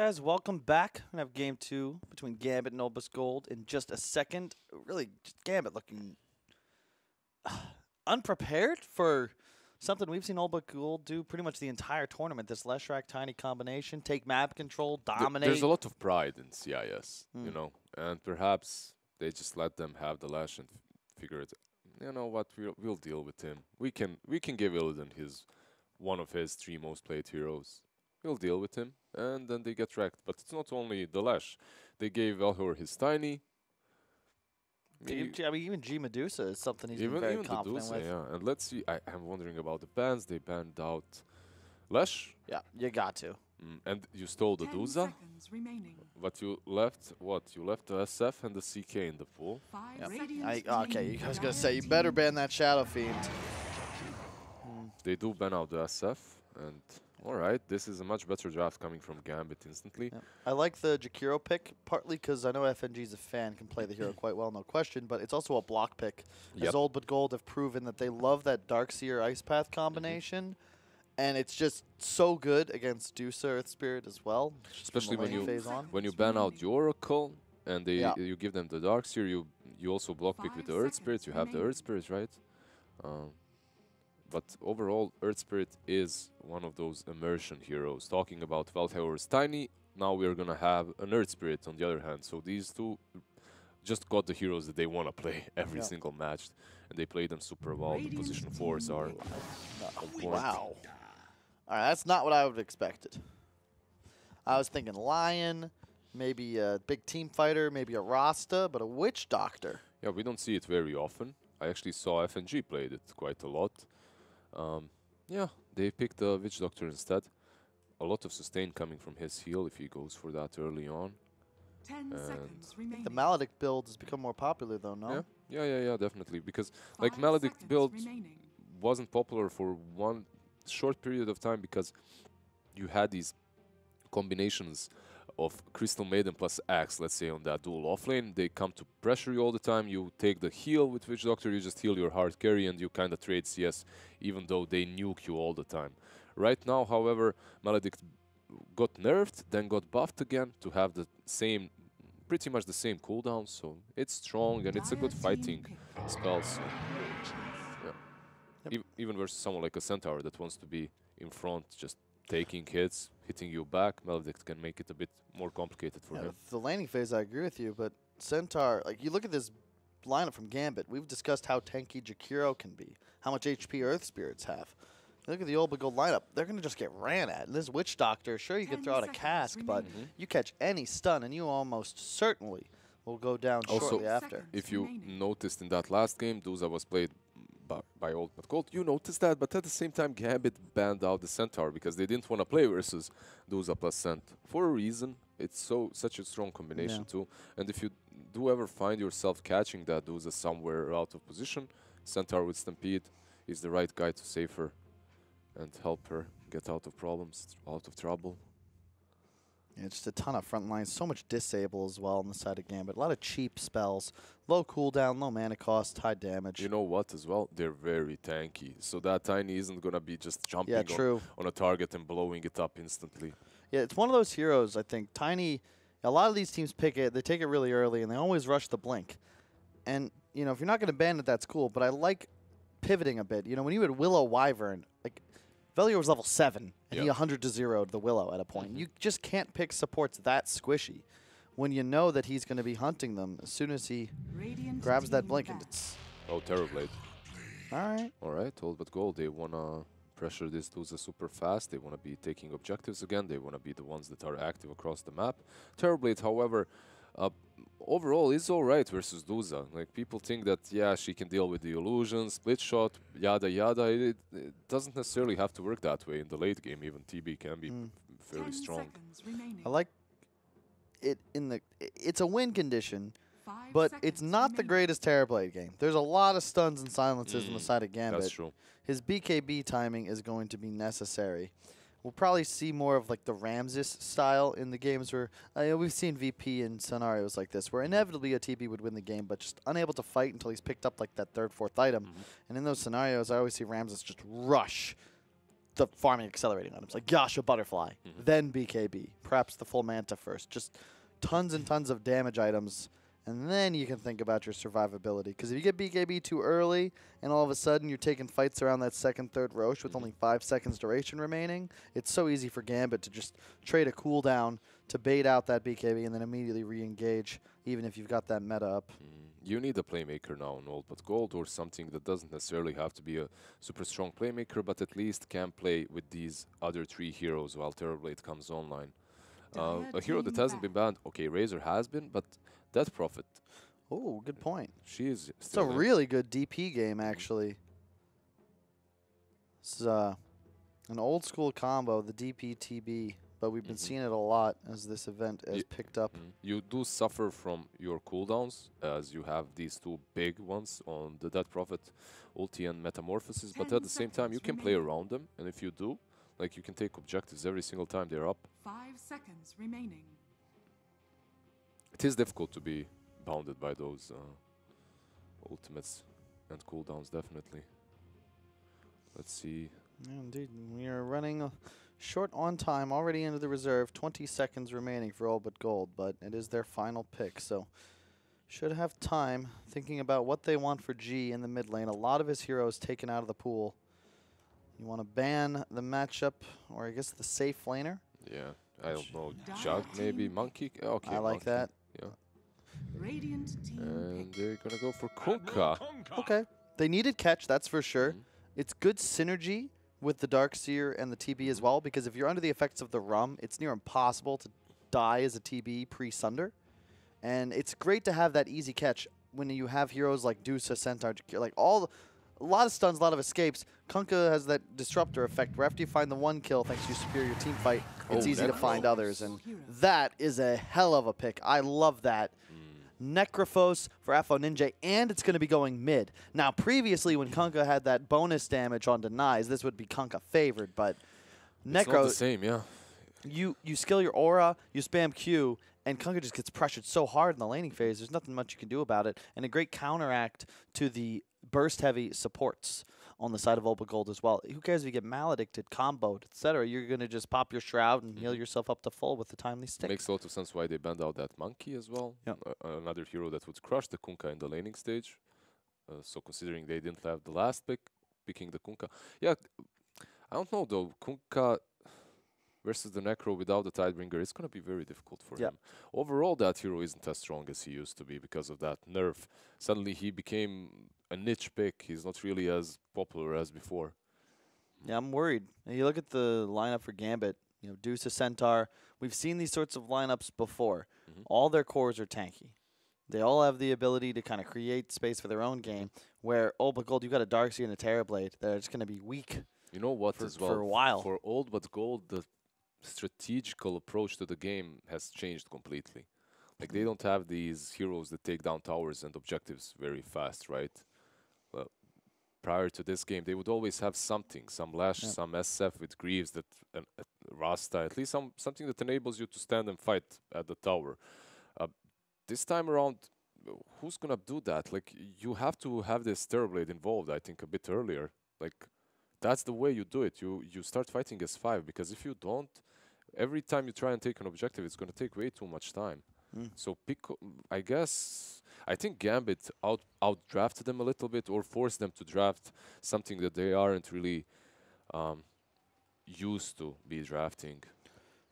guys, welcome back. We have game 2 between Gambit and Olbus Gold in just a second. Really, just Gambit looking unprepared for something we've seen Olbus Gold do pretty much the entire tournament. This Leshrac Tiny combination, take map control, dominate. There's a lot of pride in CIS, you know, and perhaps they just let them have the Lesh and figure it. You know what? We'll deal with him. We can give Illidan one of his 3 most played heroes. We'll deal with him, and then they get wrecked. But it's not only the Lash. They gave Valhor his Tiny. I mean, even G Medusa is something he's been very confident Medusa, with. Yeah, and let's see. I'm wondering about the bans. They banned out Lash. Yeah, you got to. And you stole the Duza. But you left what? You left the SF and the CK in the pool. Yep. Okay, I was going to say, you better ban that Shadow Fiend. They do ban out the SF, and all right, this is a much better draft coming from Gambit instantly. Yep. I like the Jakiro pick, partly because I know FNG's a fan, can play the hero quite well, no question, but it's also a block pick. As Old But Gold have proven that they love that Darkseer Ice Path combination, and it's just so good against Dusa Earth Spirit as well. Especially when you ban out the Oracle and you give them the Darkseer, you also block pick with the Earth Spirit. You have the Earth Spirit, right? But overall, Earth Spirit is one of those immersion heroes. Talking about Valhor's Tiny, now we're going to have an Earth Spirit on the other hand. So these two just got the heroes that they want to play every single match. And they play them super well. The position 4s are on point. Wow. All right, that's not what I would have expected. I was thinking Lion, maybe a big team fighter, maybe a Rasta, but a Witch Doctor. Yeah, we don't see it very often. I actually saw FNG played it quite a lot. Yeah, they picked the Witch Doctor instead. A lot of sustain coming from his heal if he goes for that early on. 10 seconds remaining. The Maledict build has become more popular though, no? Yeah, definitely. Because like Maledict build wasn't popular for one short period of time because you had these combinations of Crystal Maiden plus Axe, let's say, on that dual offlane. They come to pressure you all the time. You take the heal with Witch Doctor, you just heal your hard carry, and you kind of trade CS, even though they nuke you all the time. Right now, however, Maledict got nerfed, then got buffed again to have the same, pretty much the same cooldown, so it's strong and it's a good fighting spell. So, yeah. Even versus someone like a Centaur that wants to be in front, just taking hits, hitting you back, Maledict can make it a bit more complicated for him. The laning phase, I agree with you, but Centaur, like, you look at this lineup from Gambit, we've discussed how tanky Jakiro can be, how much HP Earth Spirits have. You look at the Old But Gold lineup, they're going to just get ran at. And this Witch Doctor, sure, you can throw out a cask, but you catch any stun, and you almost certainly will go down shortly after. If you noticed in that last game, Duza was played by Old But Gold. You noticed that, but at the same time, Gambit banned out the Centaur because they didn't want to play versus Duza plus Cent. For a reason, it's such a strong combination too. And if you do ever find yourself catching that Duza somewhere out of position, Centaur with Stampede is the right guy to save her and help her get out of problems, out of trouble. Yeah, just a ton of front lines, so much disable as well on the side of Gambit. A lot of cheap spells, low cooldown, low mana cost, high damage. You know what as well? They're very tanky. So that Tiny isn't going to be just jumping on a target and blowing it up instantly. Yeah, it's one of those heroes, I think. Tiny, a lot of these teams pick it, they take it really early, and they always rush the blink. And, you know, if you're not going to ban it, that's cool, but I like pivoting a bit. You know, when you had Willow Wyvern, like, Velior was level 7, and he 100-0'd the Willow at a point. You just can't pick supports that squishy when you know that he's going to be hunting them as soon as he grabs that blink. And it's Terrorblade. All right. Old But Gold, they want to pressure this Duza super fast. They want to be taking objectives again. They want to be the ones that are active across the map. Terrorblade, however, overall is alright versus Duza. Like, people think that, yeah, she can deal with the illusion, split shot, yada yada. It doesn't necessarily have to work that way. In the late game, even TB can be fairly strong. I like it it's a win condition, but it's not the greatest Terrorblade game. There's a lot of stuns and silences on the side of Gambit. That's true. His BKB timing is going to be necessary. We'll probably see more of like the Ramses style in the games where we've seen VP in scenarios like this where inevitably a TB would win the game, but just unable to fight until he's picked up like that 3rd, 4th item. And in those scenarios, I always see Ramses just rush the farming accelerating items, like Yasha Butterfly, then BKB, perhaps the full Manta first. Just tons and tons of damage items, and then you can think about your survivability. Because if you get BKB too early, and all of a sudden you're taking fights around that second, third Roche with only 5 seconds duration remaining, it's so easy for Gambit to just trade a cooldown to bait out that BKB and then immediately re-engage, even if you've got that meta up. You need a playmaker now in Old but Gold, or something that doesn't necessarily have to be a super strong playmaker, but at least can play with these other 3 heroes while Terrorblade comes online. A hero that hasn't been banned, okay, Razor has been, but Death Prophet. Oh, good point. She is It's a still there. really good DP game, actually. It's an old school combo, the DP TB, but we've been seeing it a lot as this event has picked up. You do suffer from your cooldowns, as you have these 2 big ones on the Death Prophet, ulti and Metamorphosis, but at the same time, you can play around them, and if you do, like, you can take objectives every single time they're up. 5 seconds remaining. It is difficult to be bounded by those ultimates and cooldowns, definitely. Let's see. Yeah, indeed, we are running short on time, already into the reserve. 20 seconds remaining for All But Gold, but it is their final pick, so should have time thinking about what they want for G in the mid lane. A lot of his heroes taken out of the pool. You want to ban the matchup, or I guess the safe laner. Yeah, I don't know. Jug, maybe? Monkey? Okay, I like Monkey. that. Yeah. Radiant team And they're going to go for Kunkka. Okay. They needed catch, that's for sure. It's good synergy with the Darkseer and the TB as well, because if you're under the effects of the rum, it's near impossible to die as a TB pre-Sunder. And it's great to have that easy catch when you have heroes like Dusa, Centaur, like a lot of stuns, a lot of escapes. Kunkka has that disruptor effect where after you find the 1 kill thanks to your superior team fight, it's easy to find others. And that is a hell of a pick. I love that. Necrophos for Afo Ninja, and it's going to be going mid. Now, previously, when Kunkka had that bonus damage on denies, this would be Kunkka favored, but It's not the same, yeah. you skill your aura, you spam Q, and Kunkka just gets pressured so hard in the laning phase, there's nothing much you can do about it. And a great counteract to the burst-heavy supports on the side of Oba Gold as well. Who cares if you get maledicted, comboed, etc. You're going to just pop your shroud and heal yourself up to full with the timely stick. Makes a lot of sense why they banned out that Monkey as well. Yep. Another hero that would crush the Kunkka in the laning stage. So considering they didn't have the last pick, picking the Kunkka. Yeah, I don't know though. Kunkka versus the Necro without the Tidebringer, it's going to be very difficult for him. Overall, that hero isn't as strong as he used to be because of that nerf. Suddenly he became a niche pick. He's not really as popular as before. Yeah, I'm worried. And you look at the lineup for Gambit, you know, Dusa, Centaur. We've seen these sorts of lineups before. All their cores are tanky. They all have the ability to kind of create space for their own game, where Old But Gold, you've got a Darkseer and a Terrorblade that are just going to be weak. You know what as well? For a while. For Old But Gold, the strategical approach to the game has changed completely. Like, they don't have these heroes that take down towers and objectives very fast, right? Well, prior to this game, they would always have something, some Lash, some SF with Greaves, that Rasta, at least something that enables you to stand and fight at the tower. This time around, who's going to do that? Like, you have to have this Terrorblade involved, I think, a bit earlier. Like, that's the way you do it. You start fighting as 5, because if you don't, every time you try and take an objective, it's going to take way too much time. So I think Gambit outdrafted them a little bit, or forced them to draft something that they aren't really used to be drafting.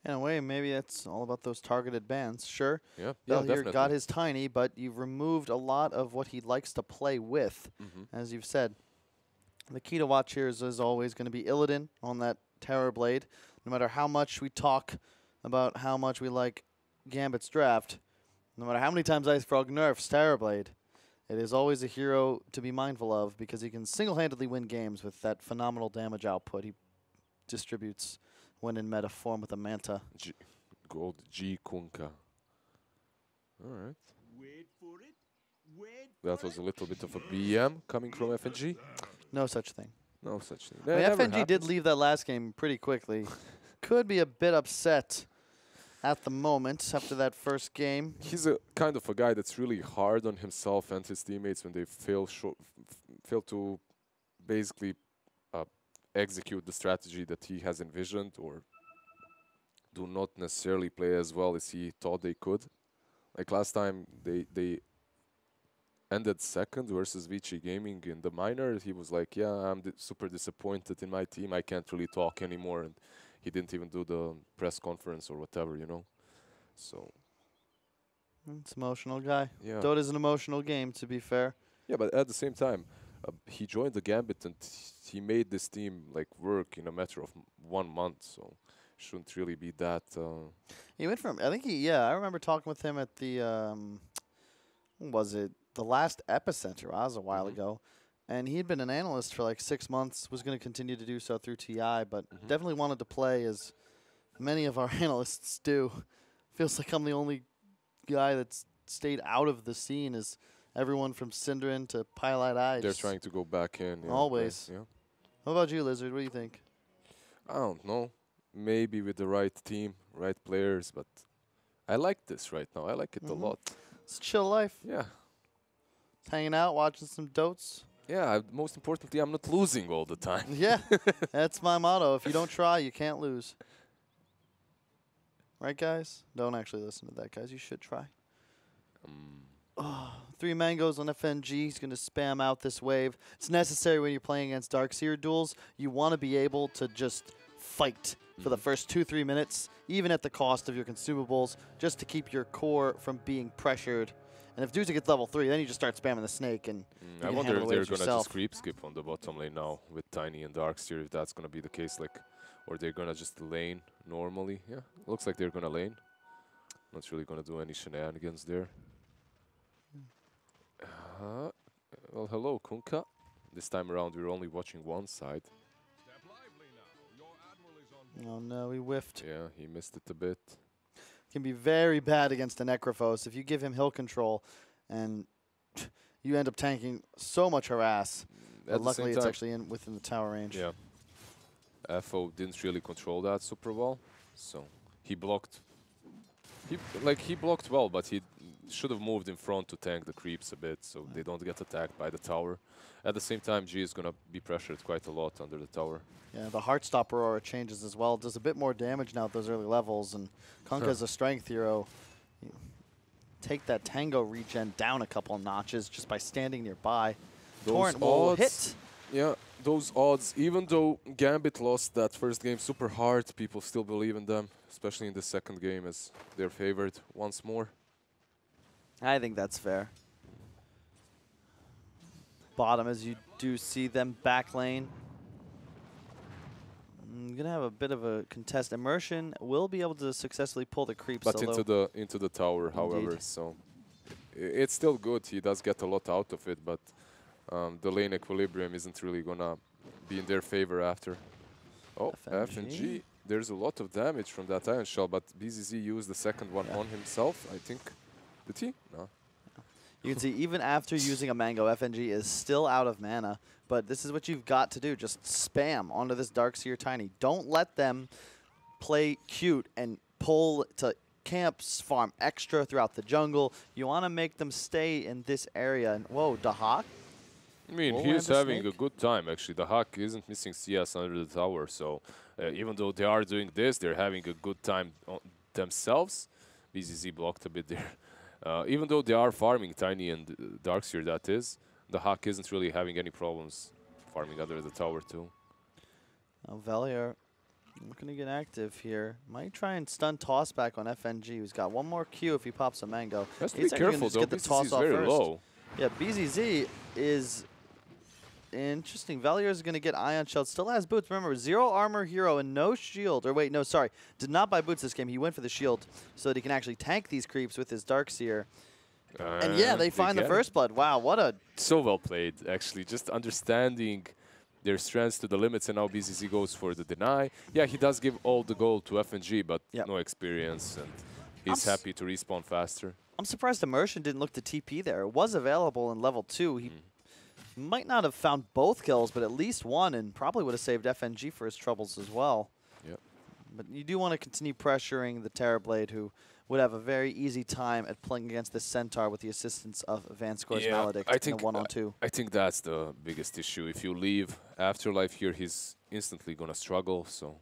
In a way, maybe it's all about those targeted bans. Sure, Yeah, Bell here definitely. got his Tiny, but you've removed a lot of what he likes to play with, as you've said. The key to watch here is always going to be Illidan on that Terrorblade. No matter how much we talk about how much we like Gambit's draft, no matter how many times Ice Frog nerfs Terrorblade, it is always a hero to be mindful of because he can single-handedly win games with that phenomenal damage output he distributes when in meta form with a Manta. Gold G Kunkka. All right. That was a little bit of a BM coming from FNG. No such thing. No such thing. I mean, FNG did leave that last game pretty quickly. Could be a bit upset at the moment after that first game. He's a kind of a guy that's really hard on himself and his teammates when they fail to basically execute the strategy that he has envisioned, or do not necessarily play as well as he thought they could. Like last time, they ended second versus Vici Gaming in the minor. He was like, yeah, I'm super disappointed in my team. I can't really talk anymore. And he didn't even do the press conference or whatever, you know. So. It's an emotional guy. Yeah. Dota's an emotional game, to be fair. Yeah, but at the same time, he joined the Gambit and he made this team like work in a matter of 1 month. So shouldn't really be that. He went from, I think I remember talking with him at the, when was it? The last Epicenter. That was a while ago. And he had been an analyst for like 6 months, was going to continue to do so through TI, but definitely wanted to play, as many of our analysts do. Feels like I'm the only guy that's stayed out of the scene, as everyone from Synderen to Pilot Eyes. They're trying to go back in. Yeah, always. Yeah. What about you, Lizard? What do you think? I don't know. Maybe with the right team, right players, but I like this right now. I like it a lot. It's a chill life. Yeah. Just hanging out, watching some Dotes. Yeah, most importantly, I'm not losing all the time. Yeah, that's my motto. If you don't try, you can't lose. Right, guys? Don't actually listen to that, guys. You should try. 3 mangoes on FNG. He's going to spam out this wave. It's necessary when you're playing against Darkseer duels. You want to be able to just fight for the first 2-3 minutes, even at the cost of your consumables, just to keep your core from being pressured. And if Duza gets level 3, then you just start spamming the snake, and you I can wonder handle if the they're waves going to yourself. just creep skip on the bottom lane now with Tiny and Darkseer, if that's going to be the case, like, or they're going to just lane normally. Yeah, looks like they're going to lane. Not really going to do any shenanigans there. Well, hello, Kunka. This time around, we're only watching one side. Oh no, he whiffed. Yeah, he missed it a bit. Can be very bad against a Necrophos if you give him hill control, and you end up tanking so much harass. But luckily, it's actually within the tower range. Yeah. FO didn't really control that super well, so he blocked. He blocked well, but he should have moved in front to tank the creeps a bit, so they don't get attacked by the tower. At the same time, G is gonna be pressured quite a lot under the tower. Yeah, the Heartstopper aura changes as well. Does a bit more damage now at those early levels, and Kunkka's a strength hero. You take that Tango regen down a couple of notches just by standing nearby. Torrent will hit. Yeah, those odds, even though Gambit lost that first game super hard, people still believe in them, especially in the second game as they're favored once more. I think that's fair. Bottom, as you do see them back lane. I'm gonna have a bit of a contest. Immersion will be able to successfully pull the creep but solo. into the tower, however, so it's still good. He does get a lot out of it, but the lane equilibrium isn't really gonna be in their favor after. Oh, FNG. There's a lot of damage from that Iron Shell, but BZZ used the second one on himself, I think. Did he? No. You can see even after using a Mango, FNG is still out of mana. But this is what you've got to do. Just spam onto this Darkseer Tiny. Don't let them play cute and pull to camps, farm extra throughout the jungle. You want to make them stay in this area. And whoa, Dahak? I mean, he's having a good time, actually. The Hawk isn't missing CS under the tower, so even though they are doing this, they're having a good time themselves. BZZ blocked a bit there. Even though they are farming Tiny and Darkseer, that is, the Hawk isn't really having any problems farming under the tower, too. Velier looking to get active here. Might try and stun toss back on FNG, who's got one more Q if he pops a Mango. Has to be careful, though. BZZ is very low. Yeah, BZZ is interesting. Velier is going to get Ion Shell. Still has boots. Remember, 0 armor hero and no shield. Or wait, no, sorry. Did not buy boots this game. He went for the shield so that he can actually tank these creeps with his Darkseer. And yeah, they find the first blood. Wow, what a... So well played, actually. Just understanding their strengths to the limits, and now BZZ goes for the deny. Yeah, he does give all the gold to FNG, but no experience, and he's happy to respawn faster. I'm surprised Immersion didn't look to TP there. It was available in level 2. He might not have found both kills, but at least one, and probably would have saved FNG for his troubles as well. Yep. But you do want to continue pressuring the Terrorblade, who would have a very easy time at playing against this Centaur with the assistance of Vanscore's Maledict in a 1-on-2. I think that's the biggest issue. If you leave Afterlife here, he's instantly gonna struggle, so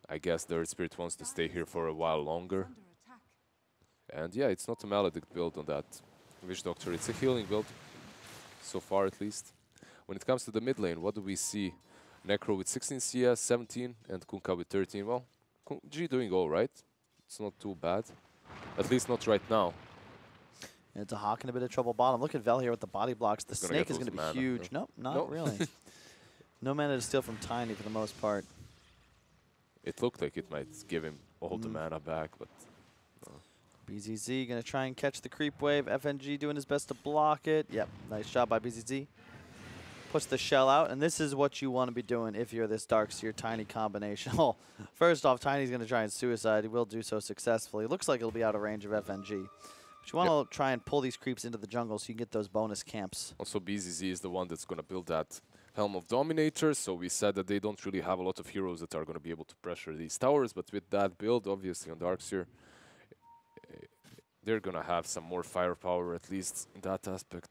I guess the Earth Spirit wants to stay here for a while longer. Under attack. And yeah, it's not a Maledict build on that Witch Doctor, it's a healing build, so far at least. When it comes to the mid lane, what do we see? Necro with 16 CS, 17, and Kunkka with 13. Well, G doing all right. It's not too bad. At least not right now. And it's a Hawk in a bit of trouble bottom. Look at Vel here with the body blocks. The Gonna snake get is going to those be mana, huge. no? Nope, not Nope. really. No mana to steal from Tiny for the most part. It looked like it might give him all the mana back, but BZZ going to try and catch the creep wave. FNG doing his best to block it. Yep, nice job by BZZ. Puts the shell out, and this is what you want to be doing if you're this Darkseer Tiny combination. Well, first off, Tiny's going to try and suicide. He will do so successfully. Looks like it'll be out of range of FNG. But you want to try and pull these creeps into the jungle so you can get those bonus camps. also BZZ is the one that's going to build that Helm of Dominator, so we said that they don't really have a lot of heroes that are going to be able to pressure these towers, but with that build, obviously on Darkseer, they're going to have some more firepower, at least in that aspect.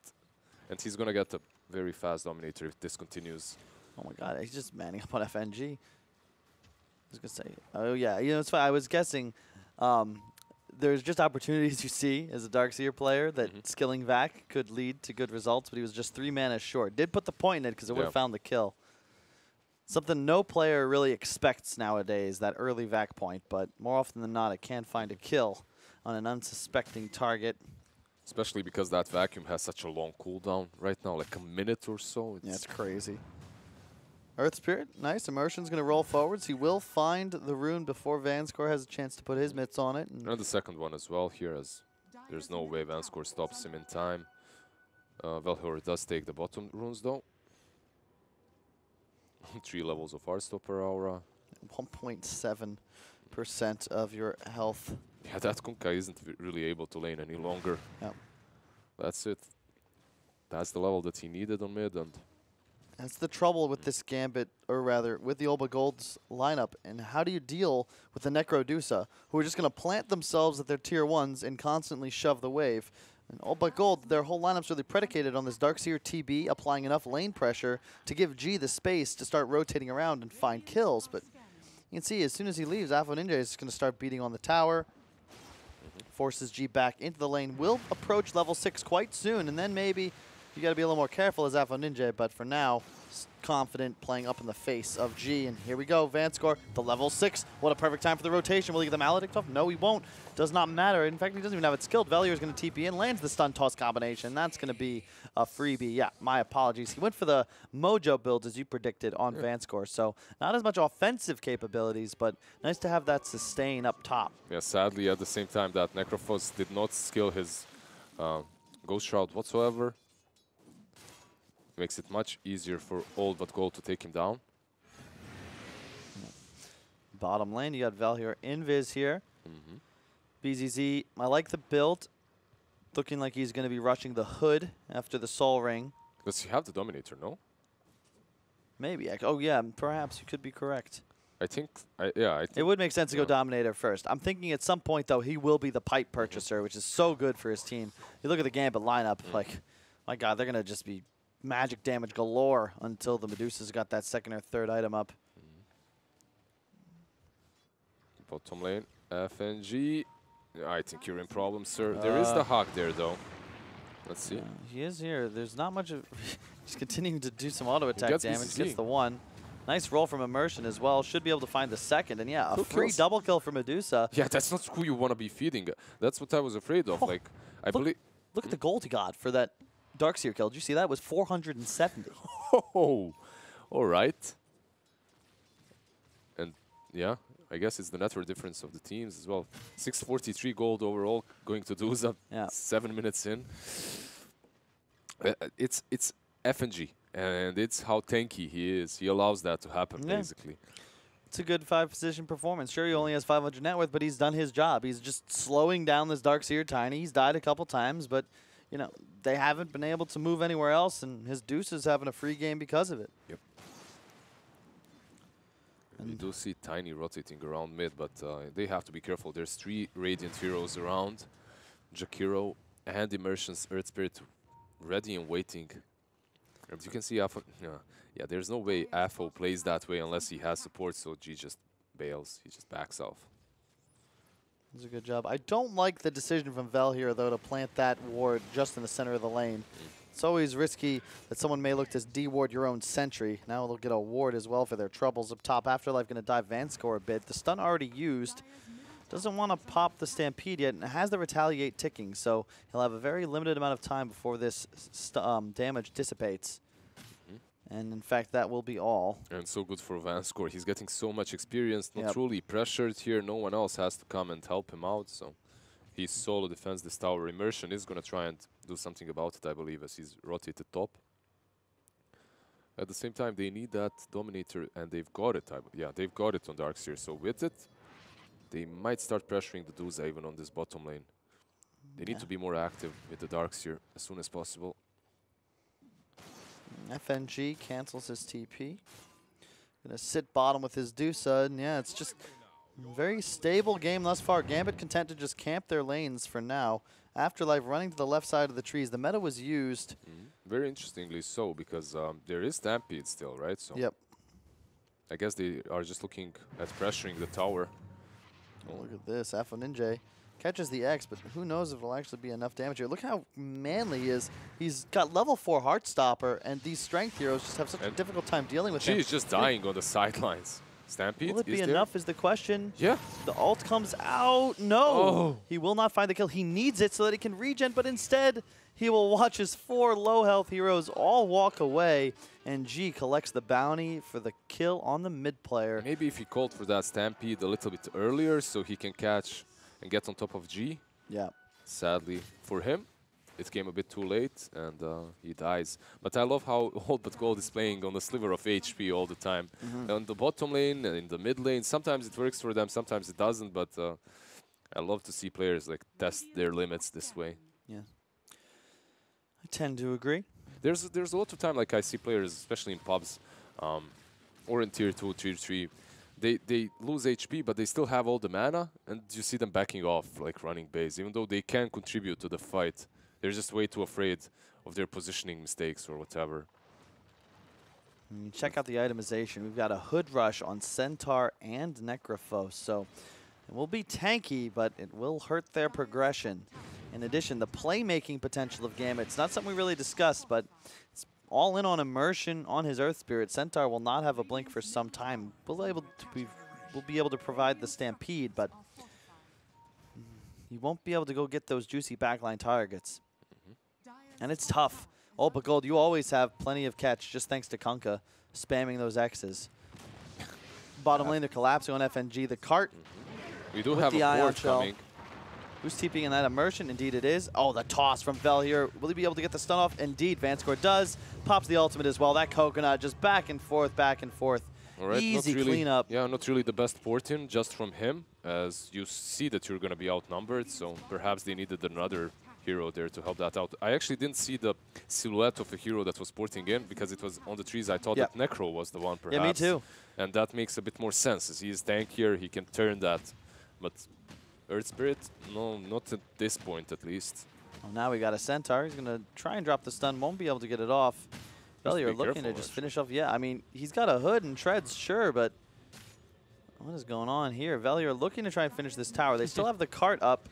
And he's going to get a very fast Dominator if this continues. Oh my god, he's just manning up on FNG. I was going to say, oh yeah, you know, it's fine. I was guessing there's just opportunities you see as a Darkseer player that skilling Vac could lead to good results, but he was just 3 mana short. Did put the point in it because it would have found the kill. Something no player really expects nowadays, that early Vac point, but more often than not, it can find a kill on an unsuspecting target. Especially because that vacuum has such a long cooldown right now, like a minute or so. Yeah, it's crazy. Earth Spirit, nice. Immersion's going to roll forwards. He will find the rune before Vanscore has a chance to put his mitts on it. And the second one as well here, as there's no way Vanscore stops him in time. Velhor does take the bottom runes though. 3 levels of Heartstopper Aura. 1.7% of your health. Yeah, that Kunkka isn't really able to lane any longer. Yep. That's it. That's the level that he needed on mid, and that's the trouble with this Gambit, or rather, with the Olba Gold's lineup. And how do you deal with the Necrodusa, who are just going to plant themselves at their tier 1s and constantly shove the wave? And Olba Gold, their whole lineup's really predicated on this Darkseer TB applying enough lane pressure to give G the space to start rotating around and find kills. But you can see as soon as he leaves, Afro Ninja is going to start beating on the tower. Forces G back into the lane. Will approach level 6 quite soon, and then maybe you got to be a little more careful as Afro Ninja, but for now, confident playing up in the face of G. And here we go, Vanscore, the level 6. What a perfect time for the rotation. Will he get the Maledict off? No, he won't. Does not matter. In fact, he doesn't even have it skilled. Velier is going to TP in, lands the stun toss combination. That's going to be a freebie. Yeah, my apologies. He went for the Mojo build, as you predicted, on Vanscore. So not as much offensive capabilities, but nice to have that sustain up top. yeah, sadly at the same time that Necrophos did not skill his Ghost Shroud whatsoever. Makes it much easier for Old but Gold to take him down. Bottom lane, you got Valhyr Invis here. BZZ, I like the build. Looking like he's going to be rushing the hood after the Soul Ring. Does he have the Dominator, no? Maybe. Oh, yeah, perhaps. You could be correct. I think, I think It would make sense to go Dominator first. I'm thinking at some point, though, he will be the pipe purchaser, which is so good for his team. You look at the Gambit lineup, like, my God, they're going to just be magic damage galore until the Medusa's got that second or third item up. Bottom lane, FNG. I think you're in problems, sir. There is the Hawk there, though. Let's see. He is here. There's not much of... He's continuing to do some auto attack gets damage. BZZ. Gets the one. Nice roll from Immersion as well. Should be able to find the second. And yeah, a 2 free kills. double kill for Medusa. Yeah, that's not who you want to be feeding. That's what I was afraid of. Like, I believe... Look at the gold he got for that Darkseer kill. Did you see that? It was 470. Oh, all right. And yeah, I guess it's the network difference of the teams as well. 643 gold overall going to Duza. Yeah. 7 minutes in. It's FNG, and it's how tanky he is. He allows that to happen, basically. It's a good 5-position performance. Sure, he only has 500 net worth, but he's done his job. He's just slowing down this Darkseer Tiny. He's died a couple times, but you know, they haven't been able to move anywhere else, and his Deuce is having a free game because of it. Yep. And you do see Tiny rotating around mid, but they have to be careful. There's 3 Radiant heroes around. Jakiro and Immersion's Earth Spirit ready and waiting As you can see, Afo, yeah, there's no way Afo plays that way unless he has support, so G just bails. He just backs off. That's a good job. I don't like the decision from Vel here, though, to plant that ward just in the center of the lane. It's always risky that someone may look to de-ward your own sentry. Now they'll get a ward as well for their troubles up top. Afterlife going to dive Vanscore a bit. The stun already used. Doesn't want to pop the Stampede yet, and has the Retaliate ticking, so he'll have a very limited amount of time before this damage dissipates. And in fact, that will be all. And so good for Vanscore. He's getting so much experience, not truly pressured here. No one else has to come and help him out, so he solo defends this tower. Immersion is going to try and do something about it, I believe, as he's rotated top. At the same time, they need that Dominator, and they've got it. Yeah, they've got it on Darkseer, so with it, they might start pressuring the Duza even on this bottom lane. They need to be more active with the Darkseer as soon as possible. FNG cancels his TP. Gonna sit bottom with his Dusa, and yeah, it's just a very stable game thus far. Gambit content to just camp their lanes for now. Afterlife running to the left side of the trees. The meta was used. Very interestingly so, because there is Stampede still, right? So yep. I guess they are just looking at pressuring the tower. Oh, look at this. Afo Ninja catches the X, but who knows if it'll actually be enough damage here. Look how manly he is. He's got level 4 Heartstopper, and these strength heroes just have such a difficult time dealing with him. She's just dying on the sidelines. Stampede, will it be enough is the question. Yeah. The ult comes out. No. Oh. He will not find the kill. He needs it so that he can regen, but instead he will watch his 4 low health heroes all walk away, and G collects the bounty for the kill on the mid player. Maybe if he called for that Stampede a little bit earlier so he can catch and get on top of G. Yeah. Sadly for him, it came a bit too late, and he dies. But I love how All But Gold is playing on a sliver of HP all the time. On the bottom lane and in the mid lane, sometimes it works for them, sometimes it doesn't, but I love to see players like test their limits this way. Yeah. I tend to agree. There's a lot of time, like I see players, especially in pubs, or in tier 2, tier 3, they lose HP, but they still have all the mana, and you see them backing off, like running base, even though they can contribute to the fight. They're just way too afraid of their positioning mistakes or whatever. Check out the itemization. We've got a Hood Rush on Centaur and Necrophos, so it will be tanky, but it will hurt their progression. In addition, the playmaking potential of Gambit, it's not something we really discussed, but it's all in on Immersion on his Earth Spirit. Centaur will not have a blink for some time. We'll be able to provide the Stampede, but he won't be able to go get those juicy backline targets. And it's tough. Oh, but Gold, you always have plenty of catch, just thanks to Kunkka spamming those X's. Bottom lane, they're collapsing on FNG. The cart. We do have a board coming. Who's TPing in that Immersion? Indeed it is. Oh, the toss from Vel here. Will he be able to get the stun off? Indeed, Vanscore does. Pops the ultimate as well. That coconut just back and forth, back and forth. All right, easy cleanup. Yeah, not really the best port in, just from him, as you see that you're going to be outnumbered, so perhaps they needed another hero there to help that out. I actually didn't see the silhouette of a hero that was porting in, because it was on the trees. I thought that Necro was the one, perhaps. Yeah, me too. And that makes a bit more sense, as he is tankier, he can turn that. But Earth Spirit, no, not at this point at least. Well, now we got a Centaur. He's going to try and drop the stun, won't be able to get it off. Velier looking to just finish off. Yeah, I mean, he's got a hood and treads, sure, but what is going on here? Velier looking to try and finish this tower. They still have the cart up.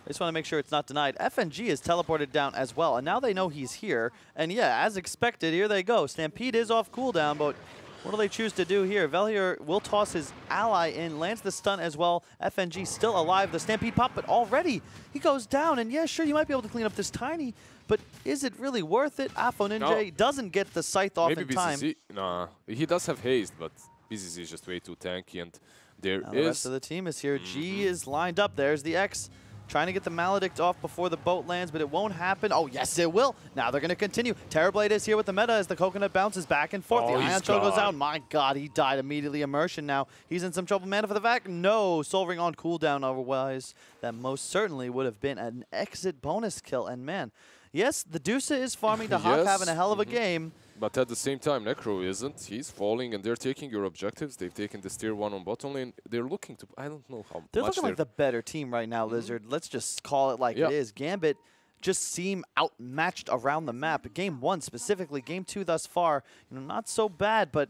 I just want to make sure it's not denied. FNG is teleported down as well, and now they know he's here. And yeah, as expected, here they go. Stampede is off cooldown, but what do they choose to do here? Velier will toss his ally in, lands the stun as well. FNG still alive. The Stampede pop, but already he goes down. And yeah, sure, you might be able to clean up this tiny, but is it really worth it? Afo Ninja doesn't get the scythe off in time. Nah, he does have haste, but BZZ is just way too tanky, and the rest of the team is here. G is lined up. There's the X. Trying to get the Maledict off before the boat lands, but it won't happen. Oh, yes, it will. Now they're going to continue. Terrorblade is here with the meta as the coconut bounces back and forth. The Ion Shell goes out. My God, he died immediately. Immersion now. He's in some trouble. Mana for the vac. No. Soul Ring on cooldown. Otherwise, that most certainly would have been an exit bonus kill. And man, yes, the Dusa is farming. The Hawk having a hell of a game. But at the same time, Necro isn't. He's falling, and they're taking your objectives. They've taken this tier 1 on bottom lane. They're looking to... I don't know how they're looking like the better team right now, Lizard. Let's just call it like it is. Gambit just seem outmatched around the map. Game 1 specifically, Game 2 thus far, not so bad, but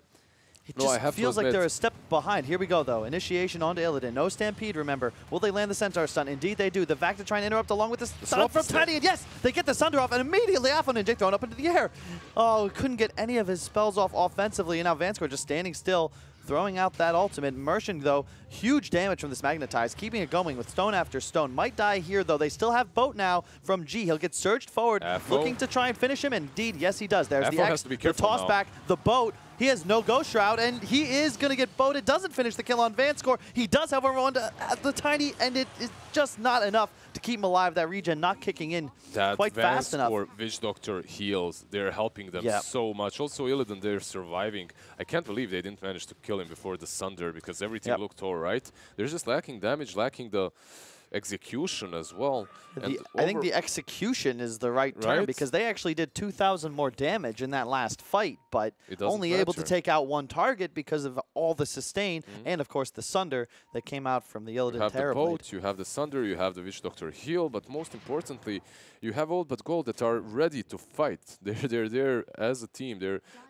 it just feels like they're a step behind. Here we go, though. Initiation onto Illidan. No Stampede, remember. Will they land the Centaur stun? Indeed, they do. The Vac to try and interrupt along with the stun from Tiny. And yes, they get the Sunder off, and immediately Ninja thrown up into the air. Oh, couldn't get any of his spells off offensively, and now Vanscore just standing still, throwing out that ultimate. Immersion, though, huge damage from this Magnetize, keeping it going with stone after stone. Might die here, though. They still have Boat now from G. He'll get surged forward, looking to try and finish him. Indeed, yes, he does. There's the X, the toss back, the Boat. He has no Ghost Shroud, and he is going to get boated. Doesn't finish the kill on Vanscore. He does, however, on the Tiny, and it is just not enough to keep him alive. That regen not kicking in quite fast enough. Or Witch Doctor heals. They're helping them so much. Also, Illidan, they're surviving. I can't believe they didn't manage to kill him before the Sunder, because everything looked all right. They're just lacking damage, lacking the execution as well. I think the execution is the right term, because they actually did 2,000 more damage in that last fight, but only able to take out one target because of all the sustain and, of course, the Sunder that came out from the Illidan Terrorblade. You have the Boat, you have the Sunder, you have the Witch Doctor heal, but most importantly, you have Old But Gold that are ready to fight. They're there as a team.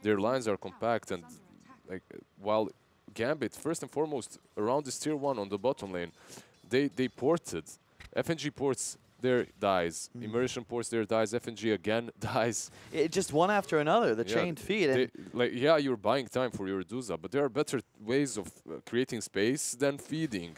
Their lines are compact, and like while Gambit, first and foremost, around this tier 1 on the bottom lane, they ported. FNG ports their dies. Immersion ports their dies. FNG again dies. It just one after another, the chained feed. You're buying time for your Duza, but there are better ways of creating space than feeding.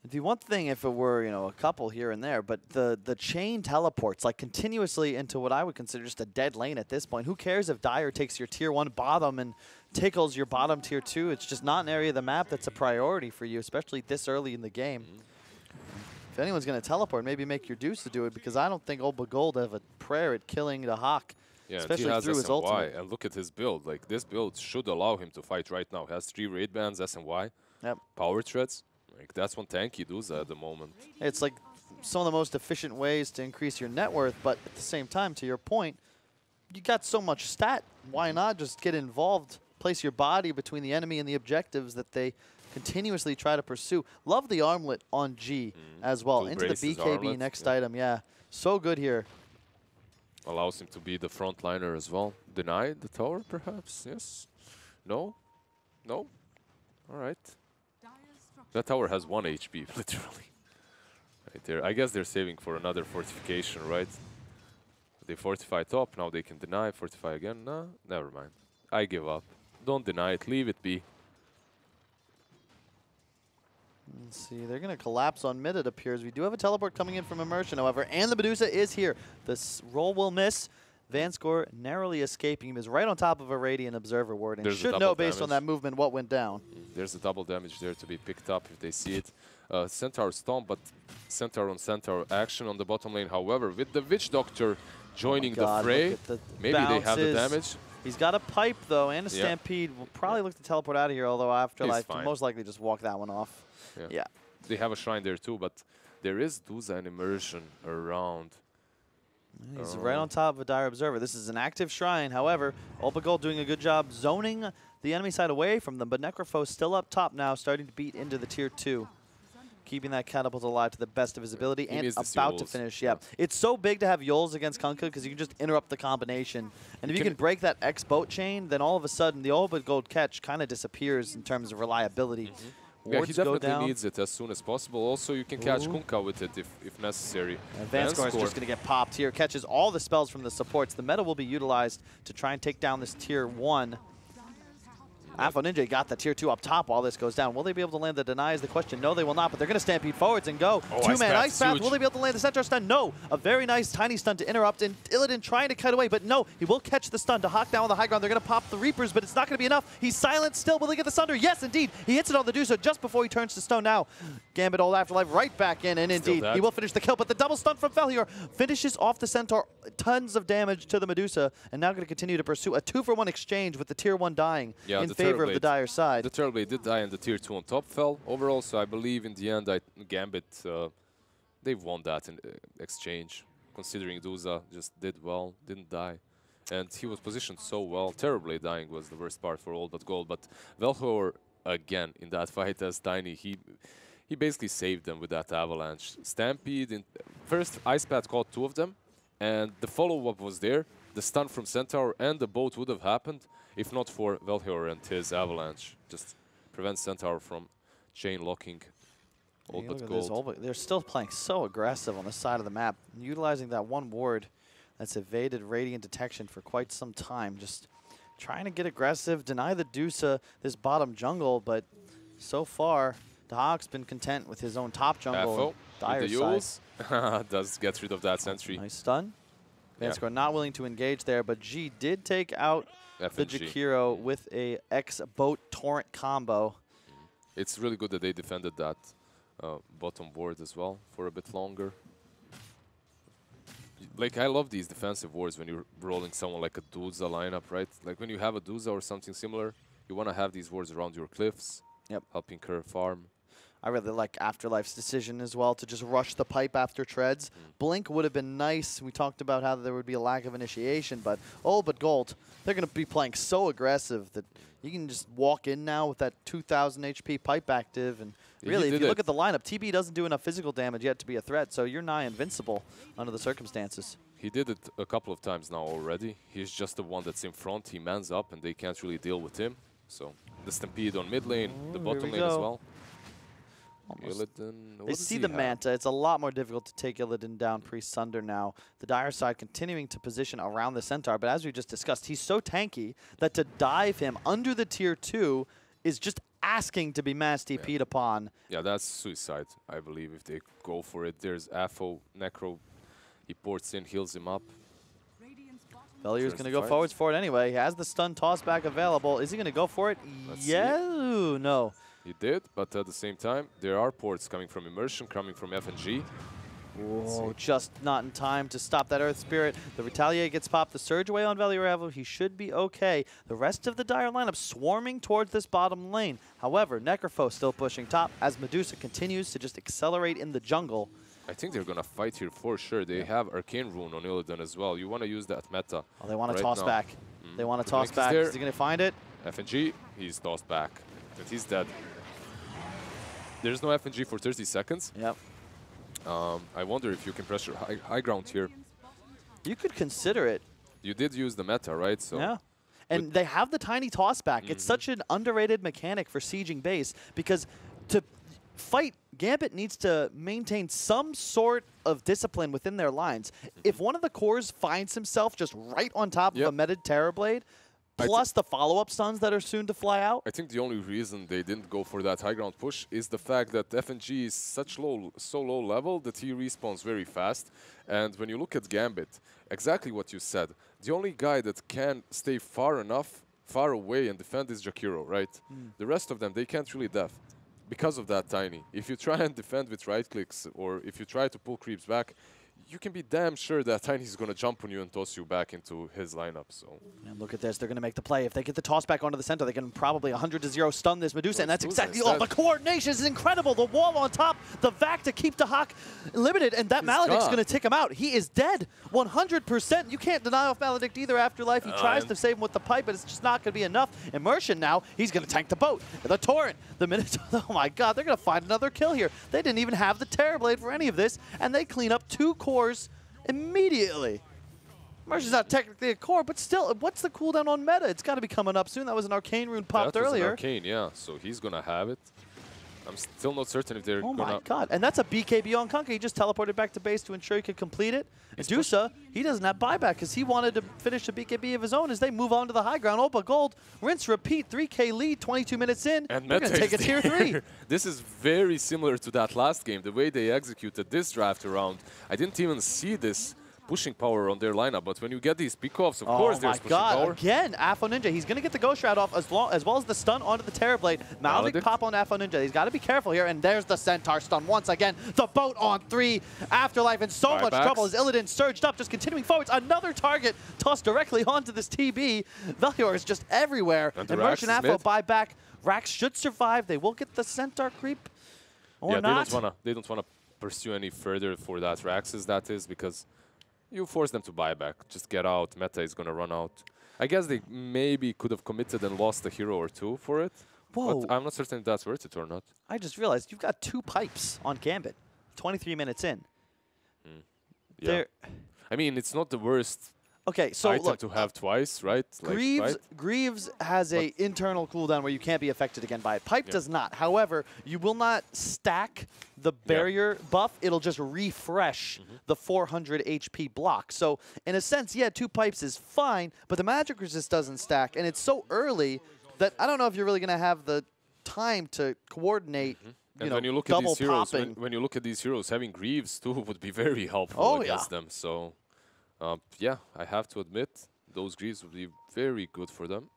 It'd be one thing if it were, a couple here and there, but the chain teleports like continuously into what I would consider just a dead lane at this point. Who cares if Dire takes your tier 1 bottom and tickles your bottom tier 2? It's just not an area of the map that's a priority for you, especially this early in the game. If anyone's going to teleport, maybe make your Deuce to do it, because I don't think Old But Gold have a prayer at killing the Hawk, especially through his ultimate. And look at his build. Like, this build should allow him to fight right now. He has 3 raid bans, SNY, power threads. Like, that's one tanky Duza at the moment. It's like some of the most efficient ways to increase your net worth, but at the same time, to your point, you got so much stat. Why not just get involved, place your body between the enemy and the objectives that they continuously try to pursue. Love the armlet on G as well. Into the BKB armlet, next item, so good here. Allows him to be the front liner as well. Denied the tower, perhaps? Yes? No? No? All right. That tower has 1 HP, literally. Right there. I guess they're saving for another fortification, right? They fortify top, now they can deny, fortify again. No, never mind. I give up. Don't deny it, leave it be. Let's see, they're going to collapse on mid, it appears. We do have a teleport coming in from Immersion, however, and the Medusa is here. This roll will miss. Vanscore narrowly escaping. He was right on top of a Radiant Observer Ward, and should know based on that movement what went down. There's a double damage there to be picked up if they see it. Centaur Stomp, but Centaur on Centaur action on the bottom lane. However, with the Witch Doctor joining the fray, maybe they have the damage. He's got a pipe, though, and a Stampede. Will probably look to teleport out of here, although Afterlife will most likely just walk that one off. Yeah. They have a shrine there, too, but there is Duza and Immersion around. He's right on top of a Dire Observer. This is an active shrine. However, Old But Gold doing a good job zoning the enemy side away from them, but Necrofoe still up top now, starting to beat into the tier 2. Keeping that catapult alive to the best of his ability and about to finish. It's so big to have Yols against Kunkka because you can just interrupt the combination. And if you can break that X boat chain, then all of a sudden the Old But Gold catch kind of disappears in terms of reliability. Yeah, he definitely needs it as soon as possible. Also, you can catch Kunkka with it if necessary. And Vanscore is just going to get popped here. Catches all the spells from the supports. The meta will be utilized to try and take down this tier 1. Alpha Ninja got the tier 2 up top while this goes down. Will they be able to land the deny is the question. No, they will not, but they're going to stampede forwards and go. Two-man Ice Path. Will they be able to land the Centaur stun? No. A very nice tiny stun to interrupt, and Illidan trying to cut away, but no. He will catch the stun to hawk down on the high ground. They're going to pop the Reapers, but it's not going to be enough. He's silent still. Will he get the Sunder? Yes, indeed. He hits it on the Dusa just before he turns to stone now. Gambit Old Afterlife right back in, and indeed, he will finish the kill, but the double stun from Felhior finishes off the Centaur. Tons of damage to the Medusa, and now going to continue to pursue a 2-for-1 exchange with the tier 1 dying in favor of the Dire side. The Terrorblade did die and the tier 2 on top fell overall, so I believe in the end Gambit, they've won that in exchange, considering Duza just did well, didn't die. And he was positioned so well. Terrorblade dying was the worst part for Old But Gold, but Velhor again in that fight as Tiny, he basically saved them with that avalanche. Stampede, first Ice Path caught 2 of them, and the follow-up was there. The stun from Centaur and the boat would have happened if not for Velhior and his avalanche. Just prevents Centaur from chain locking. All but gold. They're still playing so aggressive on the side of the map, utilizing that one ward that's evaded Radiant detection for quite some time. Just trying to get aggressive, deny the Dusa this bottom jungle, but so far, Dahak's been content with his own top jungle. Dire side. Does get rid of that sentry. Nice stun. Vanscore not willing to engage there, but G did take out the Jakiro with a X-Boat Torrent combo. It's really good that they defended that bottom board as well for a bit longer. Like, I love these defensive wards when you're rolling someone like a Duza lineup, right? Like, when you have a Duza or something similar, you want to have these wards around your cliffs, helping her farm. I really like Afterlife's decision as well to just rush the pipe after treads. Blink would have been nice. We talked about how there would be a lack of initiation, but Gold, they're going to be playing so aggressive that you can just walk in now with that 2,000 HP pipe active. And really, if you look at the lineup, TB doesn't do enough physical damage yet to be a threat, so you're nigh invincible under the circumstances. He did it a couple of times now already. He's just the one that's in front. He mans up, and they can't really deal with him. So the Stampede on mid lane, the bottom lane as well. They see the Manta. It's a lot more difficult to take Illidan down pre-Sunder now. The Dire side continuing to position around the Centaur, but as we just discussed, he's so tanky that to dive him under the tier 2 is just asking to be mass TP'd upon. Yeah, that's suicide, I believe, if they go for it. There's Afo, Necro. He ports in, heals him up. Velier's going to go forwards for it anyway. He has the stun toss back available. Is he going to go for it? No. He did, but at the same time, there are ports coming from Immersion, coming from FNG. Oh, just not in time to stop that Earth Spirit. The Retaliate gets popped. The Surge away on Velier. He should be okay. The rest of the Dire lineup swarming towards this bottom lane. However, Necrophos still pushing top as Medusa continues to just accelerate in the jungle. I think they're going to fight here for sure. They have Arcane Rune on Illidan as well. You want to use that meta. Oh, they want to toss back. They want to toss back. Is he going to find it? FNG, he's tossed back. And he's dead. There's no FNG for 30 seconds. Yep. I wonder if you can pressure high ground here. You could consider it. You did use the meta, right? So yeah. And they have the tiny toss back. It's such an underrated mechanic for sieging base because to fight, Gambit needs to maintain some sort of discipline within their lines. If one of the cores finds himself just right on top of a meted Terrorblade, plus the follow-up stuns that are soon to fly out. I think the only reason they didn't go for that high ground push is the fact that FNG is so low level that he respawns very fast. And when you look at Gambit, exactly what you said, the only guy that can stay far away and defend is Jakiro, right? The rest of them, they can't really def because of that tiny. If you try and defend with right clicks or if you try to pull creeps back, you can be damn sure that Tiny's going to jump on you and toss you back into his lineup. So, and look at this. They're going to make the play. If they get the toss back onto the center, they can probably 100-0 stun this Medusa, and that's exactly all. The coordination is incredible. The wall on top, the vac to keep Dahak limited, and that Maledict's going to take him out. He is dead 100%. You can't deny off Maledict either. Afterlife, he tries to save him with the pipe, but it's just not going to be enough. Immersion now, he's going to tank the boat. The Torrent, the minute. Oh my God, they're going to find another kill here. They didn't even have the Terrorblade for any of this, and they clean up 2 cores immediately. Immersion's not technically a core, but still, what's the cooldown on meta? It's got to be coming up soon. That was an Arcane Rune popped earlier. An Arcane, yeah. So he's going to have it. I'm still not certain if they're going to... Oh my God. And that's a BKB on Kunkka. He just teleported back to base to ensure he could complete it. Medusa, he doesn't have buyback because he wanted to finish a BKB of his own as they move on to the high ground. Opa Gold, rinse, repeat, 3K lead, 22 minutes in. And they're going to take a tier 3. This is very similar to that last game, the way they executed this draft around. I didn't even see this pushing power on their lineup, but when you get these pick-offs, of course there's pushing power. Again, Afo Ninja, he's going to get the Ghost Shroud off as well as the stun onto the Terrorblade. Maledict pop on Afo Ninja. He's got to be careful here, and there's the Centaur stun once again. The boat on 3. Afterlife in so much trouble as Illidan surged up, just continuing forwards. Another target tossed directly onto this TB. Velior is just everywhere. Immersion Afo buy back. Rax should survive. They will get the Centaur creep or not. They don't want to pursue any further for that Raxes, that is, because you force them to buy back. Just get out. Meta is going to run out. I guess they maybe could have committed and lost a hero or 2 for it. Whoa. But I'm not certain if that's worth it or not. I just realized you've got 2 pipes on Gambit. 23 minutes in. Yeah. They're- I mean, it's not the worst Okay, so item look, to have twice, right? Like, right? Greaves has a internal cooldown where you can't be affected again by it. Pipe does not. However, you will not stack the barrier buff. It'll just refresh the 400 HP block. So in a sense, yeah, 2 pipes is fine, but the magic resist doesn't stack, and it's so early that I don't know if you're really going to have the time to coordinate. And know, when you look at double these heroes, popping. when you look at these heroes, having Greaves too would be very helpful against them. So, yeah, I have to admit, those Greaves would be very good for them.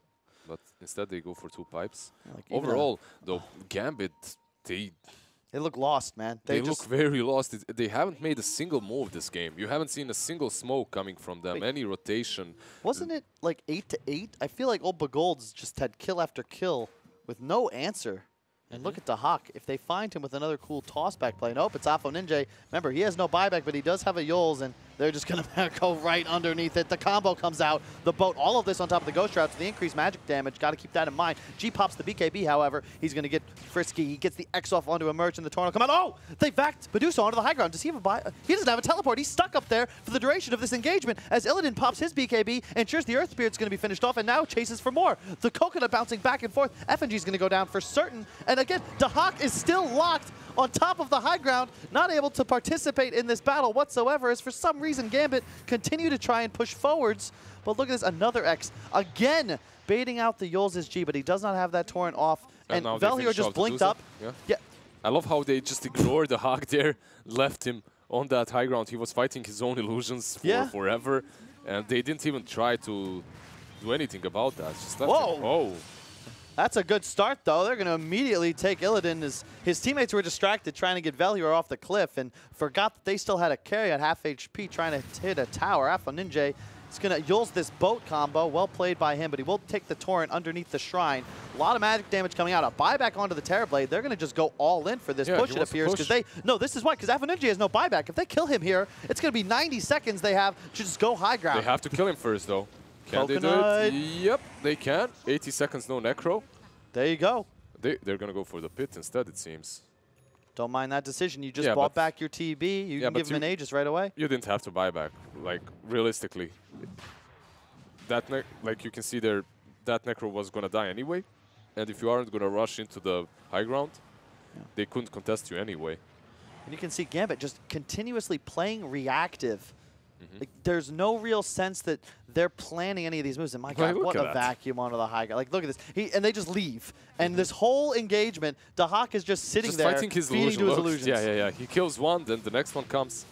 But instead, they go for 2 pipes. Like, even Overall, though, Gambit, they look lost, man. they look very lost. They haven't made a single move this game. You haven't seen a single smoke coming from them, any rotation. Wasn't it like 8-8? I feel like Old Bagolds just had kill after kill with no answer. And look at the Hawk. If they find him with another cool tossback play. Nope, it's Afo Ninja. Remember, he has no buyback, but he does have a Yols, and they're just going to go right underneath it. The combo comes out. The boat, all of this on top of the Ghost Routes. The increased magic damage. Got to keep that in mind. G pops the BKB, however. He's going to get frisky. He gets the X off onto a Merch, and the Tornado come out. Oh! They backed Medusa onto the high ground. Does he have a buy? He doesn't have a teleport. He's stuck up there for the duration of this engagement as Illidan pops his BKB, ensures the Earth Spirit's going to be finished off, and now chases for more. The Coconut bouncing back and forth. FNG's going to go down for certain. And again, Dahak is still locked on top of the high ground, not able to participate in this battle whatsoever, as for some reason Gambit continue to try and push forwards. But look at this, another X. Again, baiting out the Yols' G, but he does not have that torrent off. And Valhir just blinked up. Yeah. I love how they just ignored the Hawk there, left him on that high ground. He was fighting his own illusions for forever, and they didn't even try to do anything about that. Just left him. Oh. That's a good start, though. They're going to immediately take Illidan. His teammates were distracted trying to get Valhir off the cliff and forgot that they still had a carry at half HP trying to hit a tower. Afo Ninja is going to Yules this boat combo. Well played by him, but he will take the torrent underneath the shrine. A lot of magic damage coming out. A buyback onto the Terrorblade. They're going to just go all in for this push, it appears. Because this is why, because Afo Ninja has no buyback. If they kill him here, it's going to be 90 seconds they have to just go high ground. They have to kill him first, though. Can they do it? Yep, they can. 80 seconds, no Necro. There you go. They're going to go for the pit instead, it seems. Don't mind that decision. You just bought back your TB. You can give him an Aegis right away. You didn't have to buy back, like, realistically. Like, you can see there, that Necro was going to die anyway. And if you aren't going to rush into the high ground, they couldn't contest you anyway. And you can see Gambit just continuously playing reactive. Like, there's no real sense that they're planning any of these moves. And my God, what a vacuum onto the high ground. Like, look at this. And they just leave. And this whole engagement, Dahak is just sitting there, fighting his feeding to his illusions. Yeah. He kills one, then the next one comes.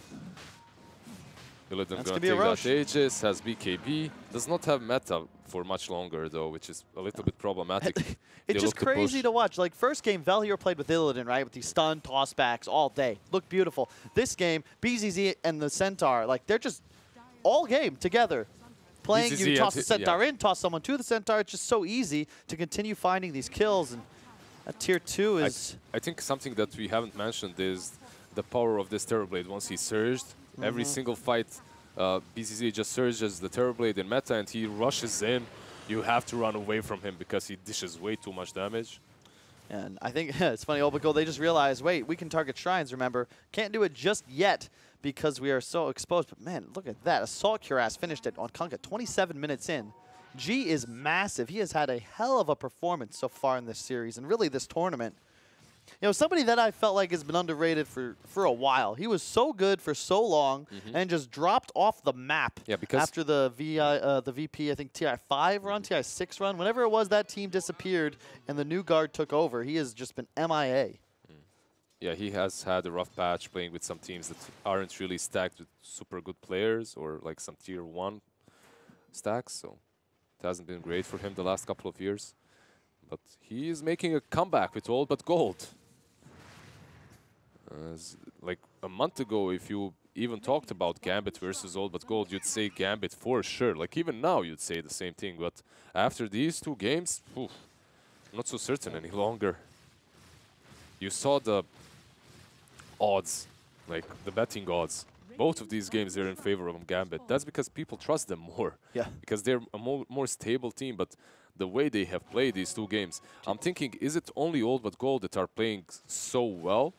Illidan gonna take that Aegis, has BKB. Does not have meta for much longer, though, which is a little bit problematic. It's just crazy to watch. Like, first game, Valhir played with Illidan, right? With these stun, tossbacks all day. Looked beautiful. This game, BZZ and the Centaur, like, they're just all game together. Playing, BZZ, you toss the Centaur in, toss someone to the Centaur. It's just so easy to continue finding these kills. And at tier 2 is... I think something that we haven't mentioned is the power of this Terrorblade. Once he surged, every single fight, BZZ just surges the Terrorblade in meta and he rushes in. You have to run away from him because he dishes way too much damage. And I think it's funny, Obico, they just realized, wait, we can target shrines, remember. Can't do it just yet because we are so exposed. But man, look at that. Assault Cuirass finished it on Kunkka 27 minutes in. G is massive. He has had a hell of a performance so far in this series and really this tournament. You know, somebody that I felt like has been underrated for a while. He was so good for so long and just dropped off the map after the VP, I think, TI5 run, TI6 run. Whenever it was, that team disappeared and the new guard took over. He has just been MIA. Yeah, he has had a rough patch playing with some teams that aren't really stacked with super good players or like some tier 1 stacks. So it hasn't been great for him the last couple of years. But he is making a comeback with all but gold. Like a month ago, if you even talked about Gambit versus all but gold, you'd say Gambit for sure. Like even now, you'd say the same thing. But after these 2 games, not so certain any longer. You saw the odds, like the betting odds. Both of these games are in favor of Gambit. That's because people trust them more. Yeah. Because they're a more stable team. But the way they have played these two games, I'm thinking, is it only Old But Gold that are playing so well?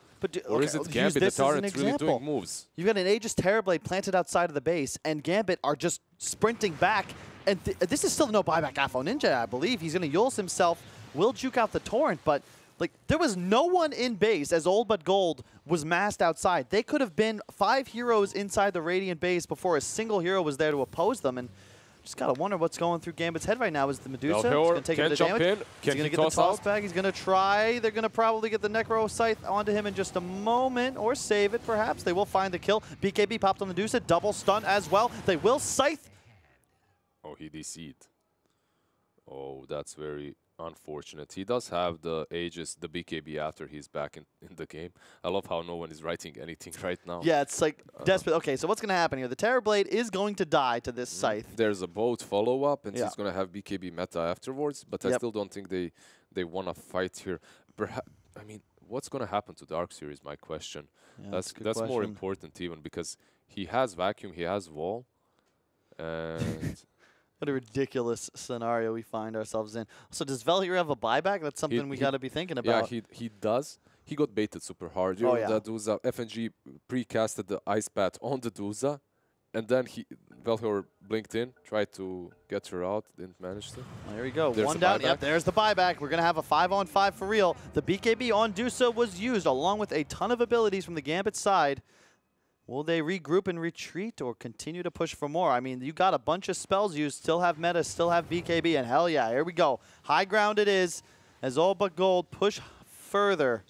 Or is it Gambit that aren't really doing moves? You've got an Aegis Terrorblade planted outside of the base, and Gambit are just sprinting back. And this is still no buyback Afo Ninja, I believe. He's going to Yules himself, will juke out the Torrent, but like there was no one in base as Old But Gold was massed outside. They could have been 5 heroes inside the Radiant base before a single hero was there to oppose them. And just got to wonder what's going through Gambit's head right now. Is the Medusa? He's going to take him to damage. He's going to get the toss back. He's going to try. They're going to probably get the Necro Scythe onto him in just a moment, or save it perhaps. They will find the kill. BKB popped on the Medusa. Double stun as well. They will Scythe. Oh, he DC'd. Oh, that's very unfortunate. He does have the Aegis, the BKB after he's back in the game. I love how no one is writing anything right now. Yeah, it's like desperate. Okay, so what's going to happen here? The Terrorblade is going to die to this Scythe. There's a boat follow-up, and he's going to have BKB meta afterwards, but I still don't think they want to fight here. I mean, what's going to happen to Darkseer is my question. Yeah, that's more important even, because he has Vacuum, he has Wall, and... What a ridiculous scenario we find ourselves in. So does Velhir have a buyback? That's something we got to be thinking about. Yeah, he does. He got baited super hard. You know, that Duza, FNG pre-casted the Ice Path on the Duza, and then Velhir blinked in, tried to get her out, didn't manage to. Well, here we go. One down. Yep, there's the buyback. We're going to have a 5-on-5 for real. The BKB on Dusa was used, along with a ton of abilities from the Gambit side. Will they regroup and retreat or continue to push for more? I mean, you got a bunch of spells used, still have meta, still have BKB, and hell yeah, here we go. High ground it is, as All But Gold push further.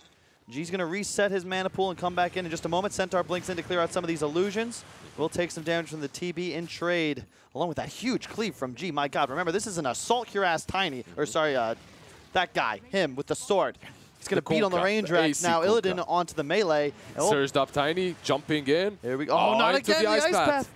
G's going to reset his mana pool and come back in just a moment. Centaur blinks in to clear out some of these illusions. We'll take some damage from the TB in trade, along with that huge cleave from G. My God, remember, this is an Assault Cuirass Tiny, or sorry, that guy, him with the sword. He's going to beat on the range racks now. Illidan onto the melee. Surged up Tiny, jumping in. Here we go. Oh, not again, the Ice Path.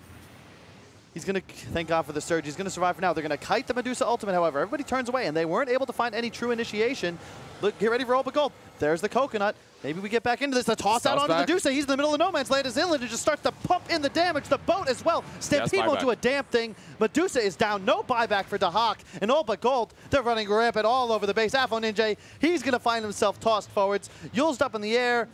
He's going to, thank God for the surge. He's going to survive for now. They're going to kite the Medusa ultimate, however. Everybody turns away, and they weren't able to find any true initiation. Look, get ready for All But Gold. There's the coconut. Maybe we get back into this. The toss out onto Medusa. He's in the middle of no man's land as Illidan just starts to pump in the damage. The boat as well. Stampede won't do a damn thing. Medusa is down. No buyback for Dahak. And All But Gold, they're running rampant all over the base. Afo Ninja, he's going to find himself tossed forwards. Yulesed up in the air.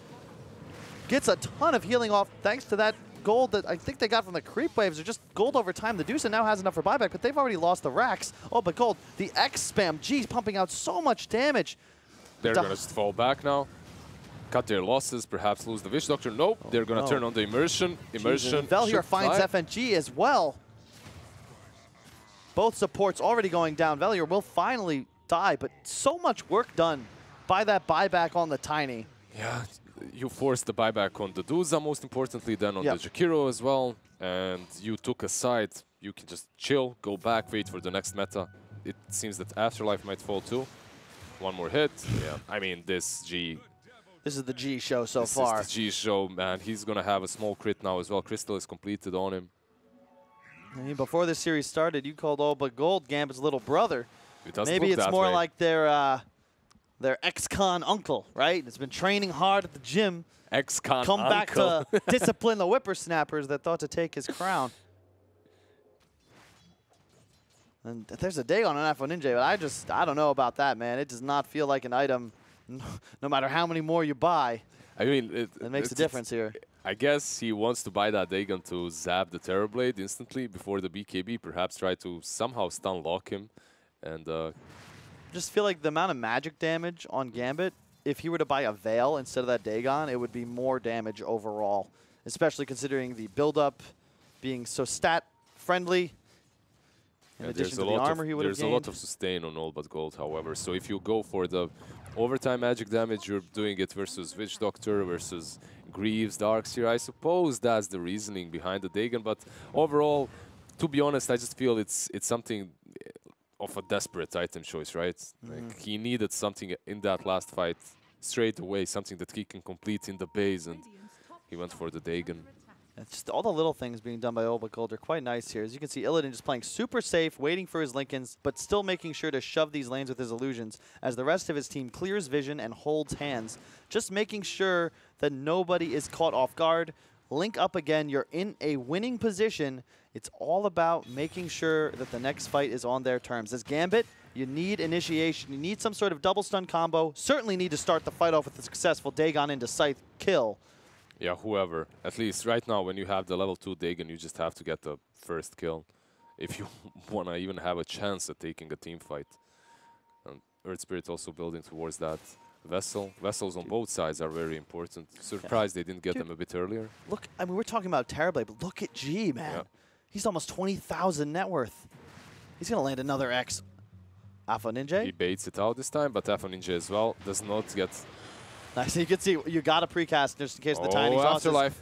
Gets a ton of healing off thanks to that gold that I think they got from the creep waves, or just gold over time. The Medusa now has enough for buyback, but they've already lost the racks. All But Gold, the X spam, geez, pumping out so much damage. They're going to fall back now. Cut their losses, perhaps lose the Witch Doctor. Nope, they're going to turn on the Immersion. Immersion. Velhir finds FNG as well. Both supports already going down. Velhir will finally die, but so much work done by that buyback on the Tiny. Yeah, you forced the buyback on the Duza, most importantly, then on the Jakiro as well. And you took a side. You can just chill, go back, wait for the next meta. It seems that Afterlife might fall too. One more hit. Yeah, I mean, this is the G show so far. This is the G show, man. He's going to have a small crit now as well. Crystal is completed on him. I mean, before this series started, you called All But Gold Gambit's little brother. Maybe it's more like their ex-con uncle, right? It's been training hard at the gym. Ex-con Come back to discipline the whippersnappers that thought to take his crown. And there's a Dagon on Afo Ninja, but I don't know about that, man. It does not feel like an item, no matter how many more you buy. I mean, it makes a difference here. I guess he wants to buy that Dagon to zap the Terrorblade instantly before the BKB, perhaps try to somehow stun lock him. And just feel like the amount of magic damage on Gambit, if he were to buy a Veil instead of that Dagon, it would be more damage overall, especially considering the build-up being so stat-friendly. In addition to the armor he would have gained. There's a lot of sustain on All But Gold, however. So if you go for the overtime magic damage, you're doing it versus Witch Doctor, versus Greaves, Darkseer. I suppose that's the reasoning behind the Dagon. But overall, to be honest, I just feel it's something of a desperate item choice, right? Like he needed something in that last fight straight away, something that he can complete in the base, and he went for the Dagon. It's just all the little things being done by All But Gold are quite nice here. As you can see, Illidan just playing super safe, waiting for his Lincolns, but still making sure to shove these lanes with his illusions as the rest of his team clears vision and holds hands. Just making sure that nobody is caught off guard link up again. You're in a winning position. It's all about making sure that the next fight is on their terms. As Gambit, you need initiation. You need some sort of double stun combo. Certainly need to start the fight off with a successful Dagon into Scythe kill. Yeah, whoever. At least right now, when you have the level 2 Dagon, you just have to get the first kill if you want to even have a chance at taking a team fight. And Earth Spirit also building towards that vessel. Vessels on both sides are very important. Surprised they didn't get them a bit earlier. Look, I mean, we're talking about Terrorblade, but look at G, man. Yeah. He's almost 20,000 net worth. He's going to land another X. Alpha Ninja. He baits it out this time, Alpha Ninja as well does not get... Nice. You can see, you got to precast just in case the Tiny Afterlife.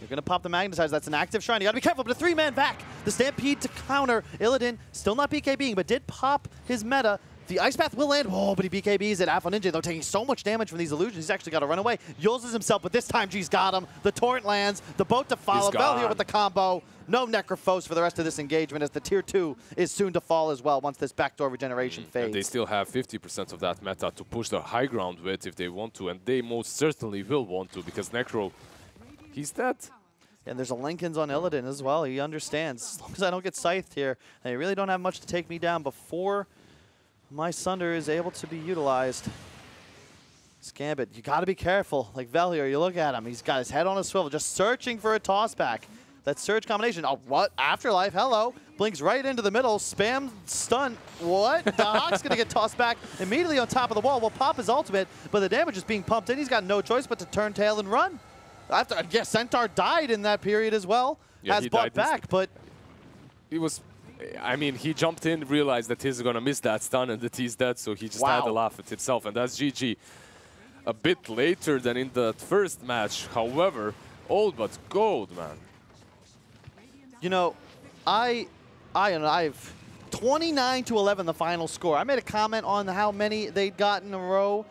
You're going to pop the Magnetizer. That's an active shrine. You got to be careful, but a 3-man back. The Stampede to counter. Illidan still not BKBing, but did pop his meta. The Ice Path will land. Oh, but he BKBs at Alpha Ninja, though, taking so much damage from these illusions. He's actually got to run away. Yulzes himself, but this time G's got him. The Torrent lands. The boat to follow. Vel here with the combo. No Necrophos for the rest of this engagement, as the Tier 2 is soon to fall as well once this backdoor regeneration fades. And they still have 50% of that meta to push the high ground with if they want to, and they most certainly will want to, because Necro, he's dead. And there's a Lincoln's on Illidan as well. He understands. As long as I don't get scythed here, they really don't have much to take me down before my Sunder is able to be utilized. Gambit, you got to be careful. Like Vel here, you look at him. He's got his head on a swivel, just searching for a tossback. That surge combination. Oh, what? Afterlife, hello. Blinks right into the middle. Spam stun. What? The Hawk's going to get tossed back immediately on top of the wall. Will pop his ultimate, but the damage is being pumped in. He's got no choice but to turn tail and run. After, yes, Centaur died in that period as well. Yeah, has bought back, but... He was... I mean, he jumped in, realized that he's going to miss that stun and that he's dead, so he just had to laugh at himself. And that's GG. A bit later than in the first match, however, old but gold, man. You know, I've 29-11 the final score. I made a comment on how many they'd gotten in a row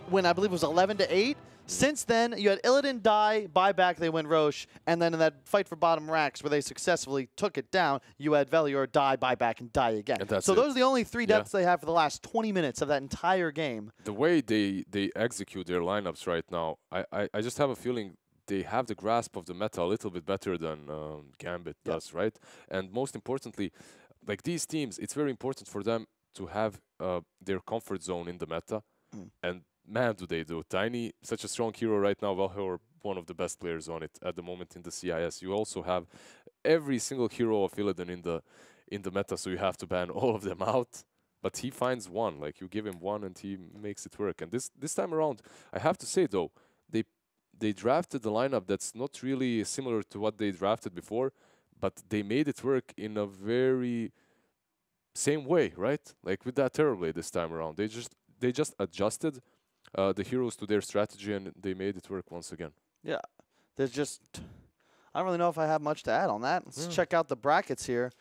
when I believe it was 11-8. Since then, you had Illidan die, buy back, they went Roche, and then in that fight for bottom racks where they successfully took it down, you had Velior die, buy back, and die again. And so those are the only 3 deaths they have for the last 20 minutes of that entire game. The way they execute their lineups right now, I just have a feeling they have the grasp of the meta a little bit better than Gambit does, right? And most importantly, like these teams, it's very important for them to have their comfort zone in the meta. And man, do they do. Tiny, such a strong hero right now, Valhor, one of the best players on it at the moment in the CIS. You also have every single hero of Illidan in the meta, so you have to ban all of them out. But he finds one, like you give him one and he makes it work. And this time around, I have to say though, they drafted the lineup that's not really similar to what they drafted before, but they made it work in a very same way, right? Like with that Terrorblade this time around. They just adjusted the heroes to their strategy and they made it work once again. Yeah, there's just... I don't really know if I have much to add on that. Let's check out the brackets here.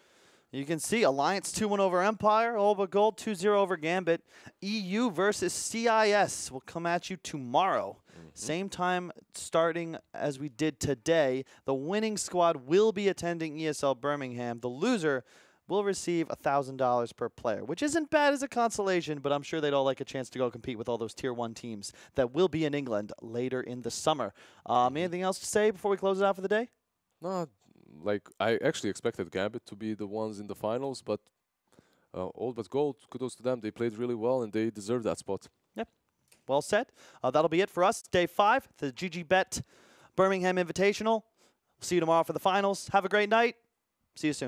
You can see Alliance 2-1 over Empire, all but gold 2-0 over Gambit. EU versus CIS will come at you tomorrow. Same time starting as we did today. The winning squad will be attending ESL Birmingham. The loser will receive $1,000 per player, which isn't bad as a consolation, but I'm sure they'd all like a chance to go compete with all those Tier 1 teams that will be in England later in the summer. Anything else to say before we close it out for the day? No, like I actually expected Gambit to be the ones in the finals, but old but gold, kudos to them. They played really well and they deserve that spot. Yep, well said. That'll be it for us. Day 5, the GG.BET Birmingham Invitational. See you tomorrow for the finals. Have a great night. See you soon.